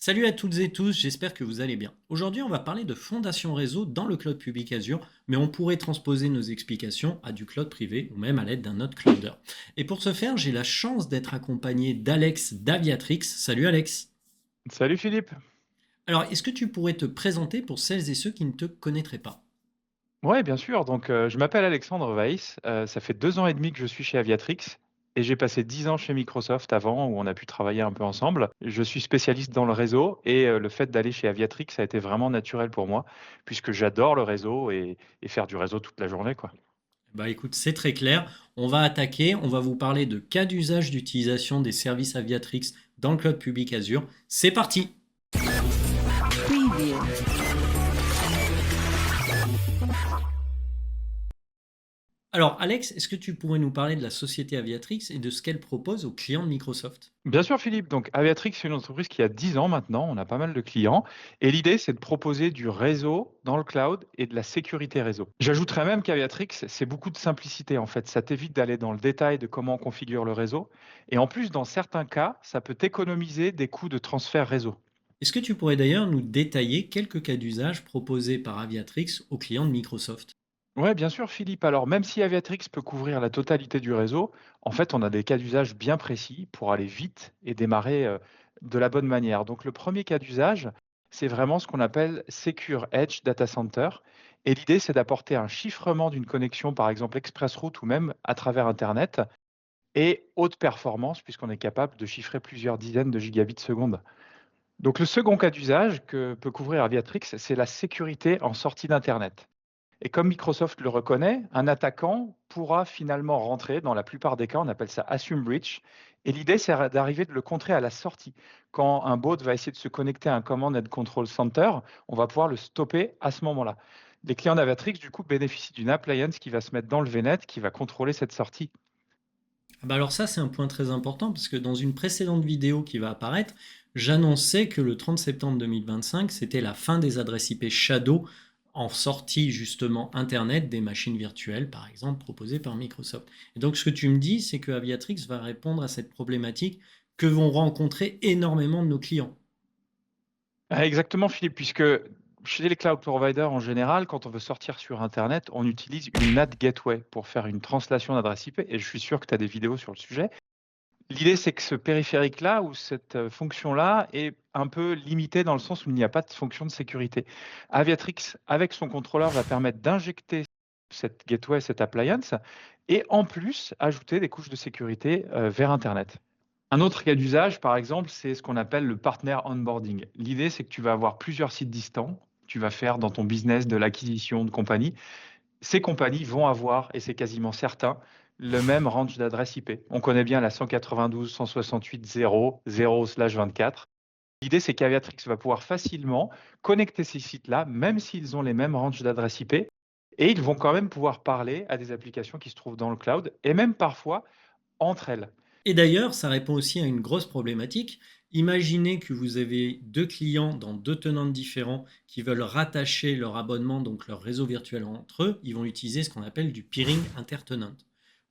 Salut à toutes et tous, j'espère que vous allez bien. Aujourd'hui, on va parler de fondation réseau dans le cloud public Azure, mais on pourrait transposer nos explications à du cloud privé ou même à l'aide d'un autre clouder. Et pour ce faire, j'ai la chance d'être accompagné d'Alex d'Aviatrix. Salut Alex. Salut Philippe. Alors, est-ce que tu pourrais te présenter pour celles et ceux qui ne te connaîtraient pas? Ouais, bien sûr. Je m'appelle Alexandre Weiss. Ça fait 2 ans et demi que je suis chez Aviatrix et j'ai passé 10 ans chez Microsoft avant où on a pu travailler un peu ensemble. Je suis spécialiste dans le réseau et le fait d'aller chez Aviatrix a été vraiment naturel pour moi puisque j'adore le réseau et faire du réseau toute la journée, quoi. Bah écoute, c'est très clair. On va attaquer, on va vous parler de cas d'usage d'utilisation des services Aviatrix dans le cloud public Azure. C'est parti! Preview. Alors, Alex, est-ce que tu pourrais nous parler de la société Aviatrix et de ce qu'elle propose aux clients de Microsoft? Bien sûr, Philippe. Donc, Aviatrix, c'est une entreprise qui a 10 ans maintenant. On a pas mal de clients. Et l'idée, c'est de proposer du réseau dans le cloud et de la sécurité réseau. J'ajouterais même qu'Aviatrix, c'est beaucoup de simplicité. En fait, ça t'évite d'aller dans le détail de comment on configure le réseau. Et en plus, dans certains cas, ça peut t'économiser des coûts de transfert réseau. Est-ce que tu pourrais d'ailleurs nous détailler quelques cas d'usage proposés par Aviatrix aux clients de Microsoft? Ouais, bien sûr, Philippe. Alors, même si Aviatrix peut couvrir la totalité du réseau, en fait, on a des cas d'usage bien précis pour aller vite et démarrer de la bonne manière. Donc, le premier cas d'usage, c'est vraiment ce qu'on appelle Secure Edge Data Center. Et l'idée, c'est d'apporter un chiffrement d'une connexion, par exemple ExpressRoute ou même à travers Internet, et haute performance, puisqu'on est capable de chiffrer plusieurs dizaines de gigabits seconde. Donc, le second cas d'usage que peut couvrir Aviatrix, c'est la sécurité en sortie d'Internet. Et comme Microsoft le reconnaît, un attaquant pourra finalement rentrer, dans la plupart des cas, on appelle ça assume breach. Et l'idée, c'est d'arriver de le contrer à la sortie. Quand un bot va essayer de se connecter à un Command and Control Center, on va pouvoir le stopper à ce moment-là. Les clients d'Avatrix, du coup, bénéficient d'une appliance qui va se mettre dans le VNet, qui va contrôler cette sortie. Ah bah alors ça, c'est un point très important parce que dans une précédente vidéo qui va apparaître, j'annonçais que le 30 septembre 2025, c'était la fin des adresses IP Shadow en sortie justement Internet des machines virtuelles, par exemple, proposées par Microsoft. Et donc ce que tu me dis, c'est que Aviatrix va répondre à cette problématique que vont rencontrer énormément de nos clients. Ah, exactement, Philippe, puisque chez les cloud providers en général, quand on veut sortir sur Internet, on utilise une NAT gateway pour faire une translation d'adresse IP. Et je suis sûr que tu as des vidéos sur le sujet. L'idée, c'est que ce périphérique-là ou cette, fonction-là est un peu limitée dans le sens où il n'y a pas de fonction de sécurité. Aviatrix, avec son contrôleur, va permettre d'injecter cette gateway, cette appliance et en plus ajouter des couches de sécurité, vers internet. Un autre cas d'usage, par exemple, c'est ce qu'on appelle le partner onboarding. L'idée, c'est que tu vas avoir plusieurs sites distants, tu vas faire dans ton business de l'acquisition de compagnies, ces compagnies vont avoir, et c'est quasiment certain, le même range d'adresse IP. On connaît bien la 192.168.0.0/24. L'idée, c'est qu'Aviatrix va pouvoir facilement connecter ces sites-là, même s'ils ont les mêmes ranges d'adresse IP, et ils vont quand même pouvoir parler à des applications qui se trouvent dans le cloud, et même parfois entre elles. Et d'ailleurs, ça répond aussi à une grosse problématique. Imaginez que vous avez deux clients dans deux tenants différents qui veulent rattacher leur abonnement, donc leur réseau virtuel entre eux. Ils vont utiliser ce qu'on appelle du peering intertenant.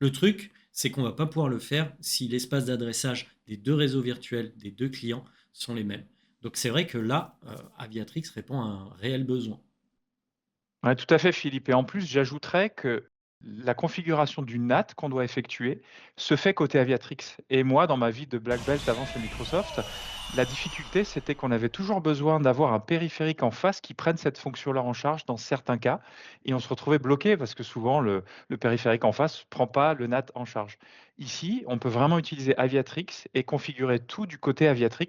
Le truc, c'est qu'on ne va pas pouvoir le faire si l'espace d'adressage des deux réseaux virtuels des deux clients sont les mêmes. Donc c'est vrai que là, Aviatrix répond à un réel besoin. Ouais, tout à fait, Philippe. Et en plus, j'ajouterais que la configuration du NAT qu'on doit effectuer se fait côté Aviatrix. Et moi, dans ma vie de Black Belt avant chez Microsoft, la difficulté, c'était qu'on avait toujours besoin d'avoir un périphérique en face qui prenne cette fonction-là en charge dans certains cas. Et on se retrouvait bloqué parce que souvent, le périphérique en face ne prend pas le NAT en charge. Ici, on peut vraiment utiliser Aviatrix et configurer tout du côté Aviatrix,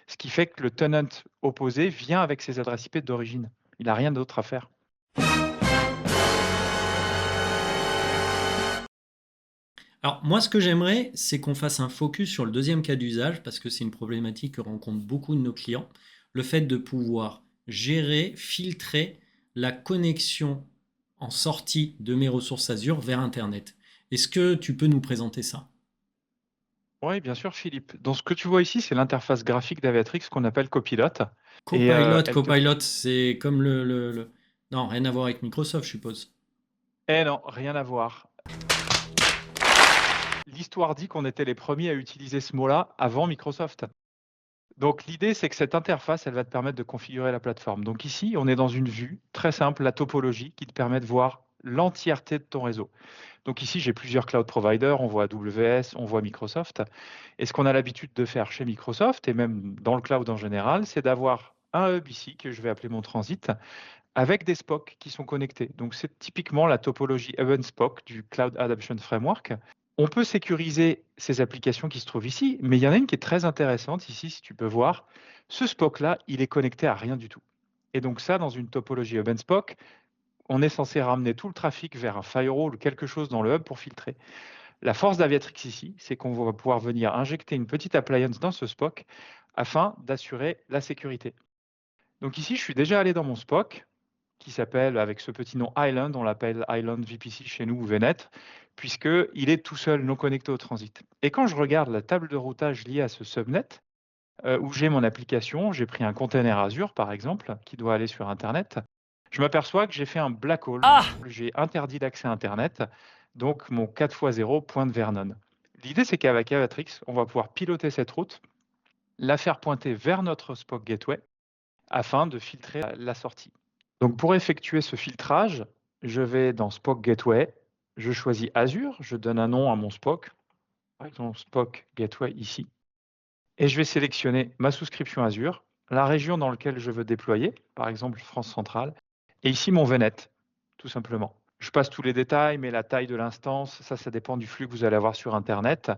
ce qui fait que le tenant opposé vient avec ses adresses IP d'origine. Il n'a rien d'autre à faire. Alors moi, ce que j'aimerais, c'est qu'on fasse un focus sur le deuxième cas d'usage, parce que c'est une problématique que rencontrent beaucoup de nos clients, le fait de pouvoir gérer, filtrer la connexion en sortie de mes ressources Azure vers Internet. Est-ce que tu peux nous présenter ça? Oui, bien sûr, Philippe. Donc, ce que tu vois ici, c'est l'interface graphique d'Aviatrix qu'on appelle Copilot. Et Copilot, elle te... Copilot, c'est comme Non, rien à voir avec Microsoft, je suppose. Eh non, rien à voir. L'histoire dit qu'on était les premiers à utiliser ce mot-là avant Microsoft. Donc l'idée, c'est que cette interface, elle va te permettre de configurer la plateforme. Donc ici, on est dans une vue très simple, la topologie, qui te permet de voir l'entièreté de ton réseau. Donc ici, j'ai plusieurs cloud providers, on voit AWS, on voit Microsoft. Et ce qu'on a l'habitude de faire chez Microsoft, et même dans le cloud en général, c'est d'avoir un hub ici, que je vais appeler mon transit, avec des SPOC qui sont connectés. Donc c'est typiquement la topologie Hub and Spoke du Cloud Adoption Framework. On peut sécuriser ces applications qui se trouvent ici, mais il y en a une qui est très intéressante ici, si tu peux voir. Ce SPOC-là, il est connecté à rien du tout. Et donc ça, dans une topologie Hub and Spoke, on est censé ramener tout le trafic vers un firewall ou quelque chose dans le hub pour filtrer. La force d'Aviatrix ici, c'est qu'on va pouvoir venir injecter une petite appliance dans ce SPOC afin d'assurer la sécurité. Donc ici, je suis déjà allé dans mon SPOC qui s'appelle, avec ce petit nom Island, on l'appelle Island VPC chez nous ou VNet, puisqu'il est tout seul, non connecté au transit. Et quand je regarde la table de routage liée à ce subnet, où j'ai mon application, j'ai pris un container Azure par exemple, qui doit aller sur Internet, je m'aperçois que j'ai fait un black hole, j'ai interdit l'accès à Internet, donc mon 4x0 pointe vers none. L'idée, c'est qu'avec Avatrix, on va pouvoir piloter cette route, la faire pointer vers notre Spock Gateway, afin de filtrer la sortie. Donc pour effectuer ce filtrage, je vais dans Spock Gateway, je choisis Azure, je donne un nom à mon Spock, par exemple Spock Gateway ici, et je vais sélectionner ma souscription Azure, la région dans laquelle je veux déployer, par exemple France centrale, et ici mon VNet, tout simplement. Je passe tous les détails, mais la taille de l'instance, ça dépend du flux que vous allez avoir sur Internet.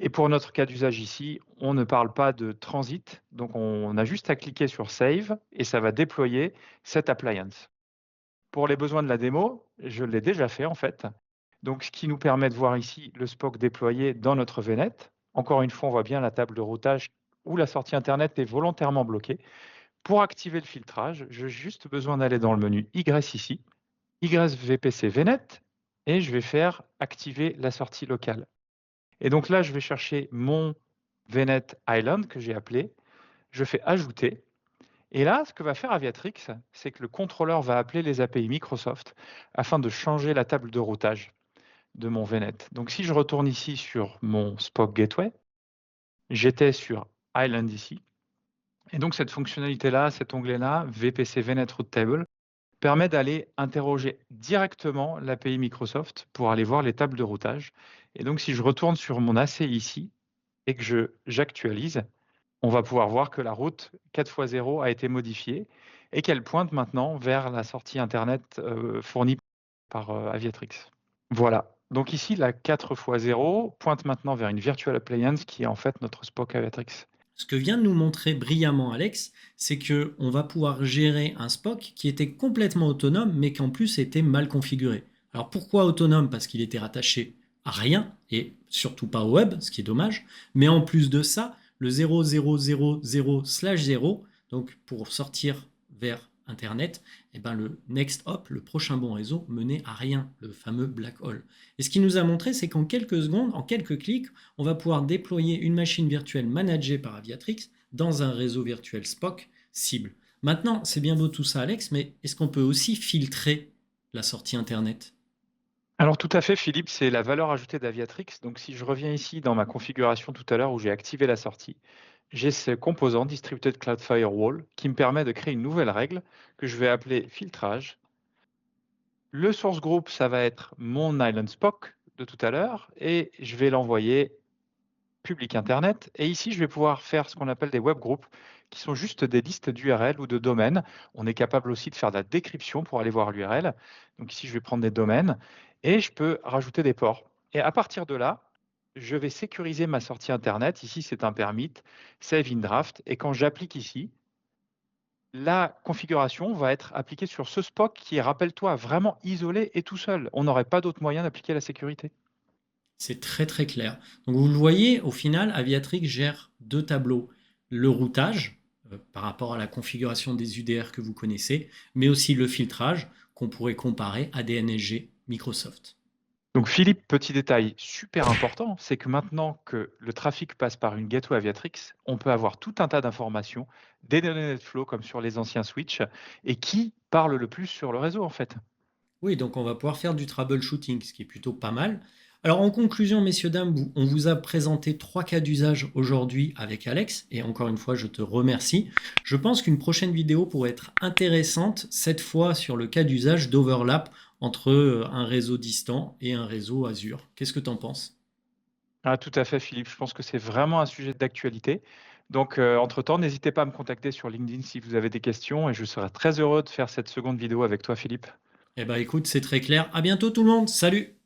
Et pour notre cas d'usage ici, on ne parle pas de transit, donc on a juste à cliquer sur Save et ça va déployer cette appliance. Pour les besoins de la démo, je l'ai déjà fait en fait. Donc ce qui nous permet de voir ici le Spock déployé dans notre VNet. Encore une fois, on voit bien la table de routage où la sortie Internet est volontairement bloquée. Pour activer le filtrage, j'ai juste besoin d'aller dans le menu Y ici, YVPC VNet, et je vais faire activer la sortie locale. Et donc là, je vais chercher mon VNet Island que j'ai appelé, je fais ajouter, et là, ce que va faire Aviatrix, c'est que le contrôleur va appeler les API Microsoft afin de changer la table de routage de mon VNet. Donc si je retourne ici sur mon Spock Gateway, j'étais sur Island ici, et donc cette fonctionnalité-là, cet onglet-là, VPC VNet Route Table, permet d'aller interroger directement l'API Microsoft pour aller voir les tables de routage. Et donc si je retourne sur mon AC ici, et que j'actualise, on va pouvoir voir que la route 4x0 a été modifiée et qu'elle pointe maintenant vers la sortie Internet fournie par Aviatrix. Voilà. Donc ici, la 4x0 pointe maintenant vers une virtual appliance qui est en fait notre Spock Aviatrix. Ce que vient de nous montrer brillamment Alex, c'est que on va pouvoir gérer un Spock qui était complètement autonome, mais qui en plus était mal configuré. Alors pourquoi autonome? Parce qu'il était rattaché à rien, et surtout pas au web, ce qui est dommage. Mais en plus de ça, le 0000/0, donc pour sortir vers Internet, eh ben le next hop, le prochain bon réseau, menait à rien, le fameux black hole. Et ce qui nous a montré, c'est qu'en quelques secondes, en quelques clics, on va pouvoir déployer une machine virtuelle managée par Aviatrix dans un réseau virtuel Spock cible. Maintenant, c'est bien beau tout ça, Alex, mais est-ce qu'on peut aussi filtrer la sortie Internet? Alors tout à fait, Philippe, c'est la valeur ajoutée d'Aviatrix. Donc si je reviens ici dans ma configuration tout à l'heure où j'ai activé la sortie, j'ai ce composant Distributed Cloud Firewall qui me permet de créer une nouvelle règle que je vais appeler filtrage. Le source group, ça va être mon Island Spock de tout à l'heure et je vais l'envoyer public Internet. Et ici, je vais pouvoir faire ce qu'on appelle des web groups qui sont juste des listes d'URL ou de domaines. On est capable aussi de faire de la décryption pour aller voir l'URL. Donc ici, je vais prendre des domaines et je peux rajouter des ports. Et à partir de là, je vais sécuriser ma sortie Internet. Ici, c'est un permit, save in draft. Et quand j'applique ici, la configuration va être appliquée sur ce Spock qui est, rappelle-toi, vraiment isolé et tout seul. On n'aurait pas d'autre moyen d'appliquer la sécurité. C'est très très clair. Donc vous le voyez, au final, Aviatrix gère deux tableaux. Le routage, par rapport à la configuration des UDR que vous connaissez, mais aussi le filtrage qu'on pourrait comparer à des NSG Microsoft. Donc Philippe, petit détail super important, c'est que maintenant que le trafic passe par une gateway Aviatrix, on peut avoir tout un tas d'informations, des données NetFlow comme sur les anciens switches, et qui parle le plus sur le réseau en fait. Oui, donc on va pouvoir faire du troubleshooting, ce qui est plutôt pas mal. Alors en conclusion, messieurs, dames, on vous a présenté 3 cas d'usage aujourd'hui avec Alex, et encore une fois, je te remercie. Je pense qu'une prochaine vidéo pourrait être intéressante, cette fois sur le cas d'usage d'overlap entre un réseau distant et un réseau Azure. Qu'est-ce que tu en penses? Ah, tout à fait, Philippe. Je pense que c'est vraiment un sujet d'actualité. Donc, entre-temps, n'hésitez pas à me contacter sur LinkedIn si vous avez des questions et je serai très heureux de faire cette seconde vidéo avec toi, Philippe. Eh ben écoute, c'est très clair. À bientôt tout le monde. Salut!